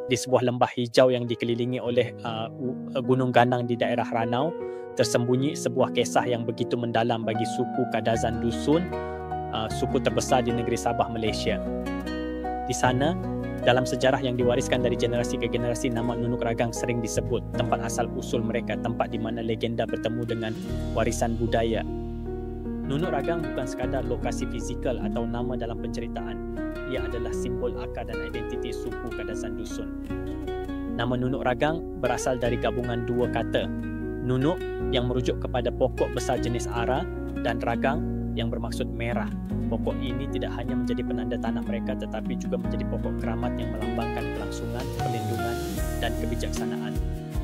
di sebuah lembah hijau yang dikelilingi oleh gunung ganang di daerah Ranau, tersembunyi sebuah kisah yang begitu mendalam bagi suku Kadazan Dusun, suku terbesar di negeri Sabah, Malaysia. Di sana, dalam sejarah yang diwariskan dari generasi ke generasi, nama Nunuk Ragang sering disebut, tempat asal usul mereka, tempat di mana legenda bertemu dengan warisan budaya. Nunuk Ragang bukan sekadar lokasi fizikal atau nama dalam penceritaan. Ia adalah simbol akar dan identiti suku Kadazan Dusun. Nama Nunuk Ragang berasal dari gabungan dua kata. Nunuk yang merujuk kepada pokok besar jenis ara dan ragang yang bermaksud merah. Pokok ini tidak hanya menjadi penanda tanah mereka tetapi juga menjadi pokok keramat yang melambangkan kelangsungan, perlindungan dan kebijaksanaan.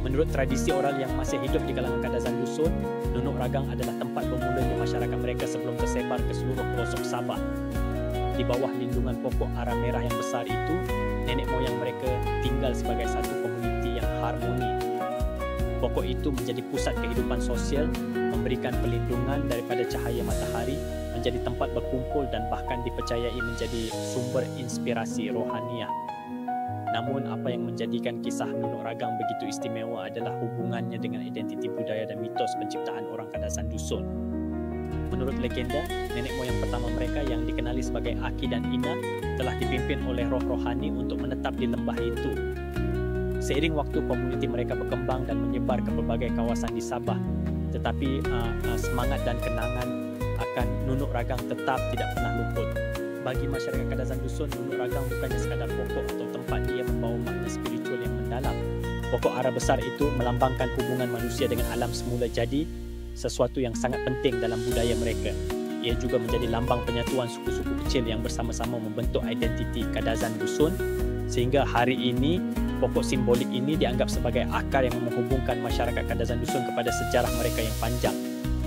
Menurut tradisi oral yang masih hidup di kalangan Kadazan Dusun, Nunuk Ragang adalah tempat bermulanya masyarakat mereka sebelum tersebar ke seluruh pelosok Sabah. Di bawah lindungan pokok ara merah yang besar itu, nenek moyang mereka tinggal sebagai satu komuniti yang harmoni. Pokok itu menjadi pusat kehidupan sosial, memberikan perlindungan daripada cahaya matahari, menjadi tempat berkumpul dan bahkan dipercayai menjadi sumber inspirasi rohaniah. Namun apa yang menjadikan kisah Nunuk Ragang begitu istimewa adalah hubungannya dengan identiti budaya dan mitos penciptaan orang Kadazan Dusun. Menurut legenda, nenek moyang pertama mereka yang dikenali sebagai Aki dan Ina telah dipimpin oleh roh rohani untuk menetap di lembah itu. Seiring waktu, komuniti mereka berkembang dan menyebar ke berbagai kawasan di Sabah. Tetapi semangat dan kenangan akan Nunuk Ragang tetap tidak pernah luput. Bagi masyarakat Kadazan Dusun, Nunuk Ragang bukannya sekadar pokok atau tempat, dia membawa makna spiritual yang mendalam. Pokok ara besar itu melambangkan hubungan manusia dengan alam semula jadi, sesuatu yang sangat penting dalam budaya mereka. Ia juga menjadi lambang penyatuan suku-suku kecil yang bersama-sama membentuk identiti Kadazan Dusun, sehingga hari ini pokok simbolik ini dianggap sebagai akar yang menghubungkan masyarakat Kadazan Dusun kepada sejarah mereka yang panjang.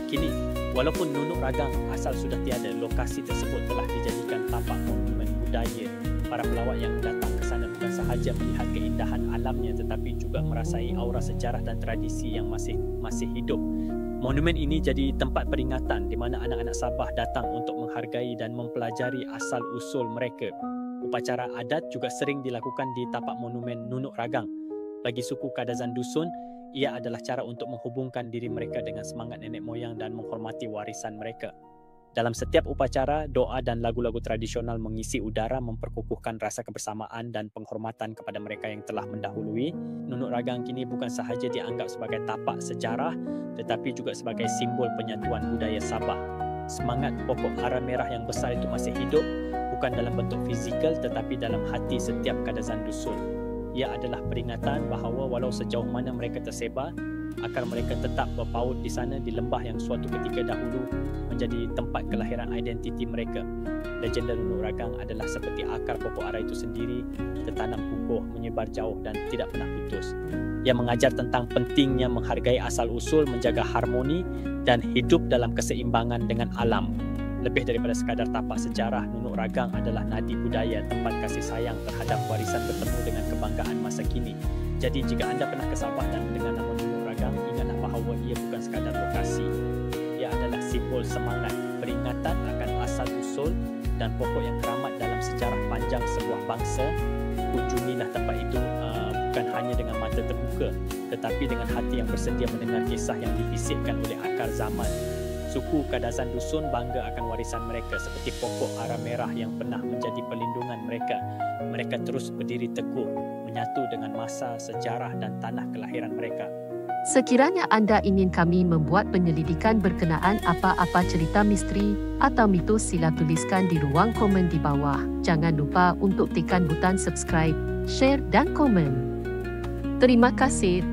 Kini, walaupun Nunuk Ragang asal sudah tiada, lokasi tersebut telah dijadikan tapak monumen budaya. Para pelawat yang datang ke sana bukan sahaja melihat keindahan alamnya tetapi juga merasai aura sejarah dan tradisi yang masih hidup. Monumen ini jadi tempat peringatan di mana anak-anak Sabah datang untuk menghargai dan mempelajari asal-usul mereka. Upacara adat juga sering dilakukan di tapak monumen Nunuk Ragang. Bagi suku Kadazan Dusun, ia adalah cara untuk menghubungkan diri mereka dengan semangat nenek moyang dan menghormati warisan mereka. Dalam setiap upacara, doa dan lagu-lagu tradisional mengisi udara, memperkukuhkan rasa kebersamaan dan penghormatan kepada mereka yang telah mendahului. Nunuk Ragang kini bukan sahaja dianggap sebagai tapak sejarah, tetapi juga sebagai simbol penyatuan budaya Sabah. Semangat pokok ara merah yang besar itu masih hidup, bukan dalam bentuk fizikal tetapi dalam hati setiap Kadazan Dusun. Ia adalah peringatan bahawa walau sejauh mana mereka tersebar, akar mereka tetap berpaut di sana, di lembah yang suatu ketika dahulu menjadi tempat kelahiran identiti mereka. Legenda Nunuk Ragang adalah seperti akar pokok ara itu sendiri, tertanam kukuh, menyebar jauh dan tidak pernah putus. Ia mengajar tentang pentingnya menghargai asal-usul, menjaga harmoni dan hidup dalam keseimbangan dengan alam. Lebih daripada sekadar tapak sejarah, Nunuk Ragang adalah nadi budaya, tempat kasih sayang terhadap warisan bertemu dengan kebanggaan masa kini. Jadi jika anda pernah ke Sabah dan mendengar nama Nunuk Ragang, ingatlah bahawa ia bukan sekadar lokasi. Ia adalah simbol semangat, peringatan akan asal-usul dan pokok yang keramat dalam sejarah panjang sebuah bangsa. Kunjungilah tempat itu bukan hanya dengan mata terbuka, tetapi dengan hati yang bersedia mendengar kisah yang dibisikkan oleh akar zaman. Suku Kadazan Dusun bangga akan warisan mereka seperti pokok ara merah yang pernah menjadi perlindungan mereka. Mereka terus berdiri teguh, menyatu dengan masa, sejarah dan tanah kelahiran mereka. Sekiranya anda ingin kami membuat penyelidikan berkenaan apa-apa cerita misteri atau mitos, sila tuliskan di ruang komen di bawah. Jangan lupa untuk tekan butang subscribe, share dan komen. Terima kasih.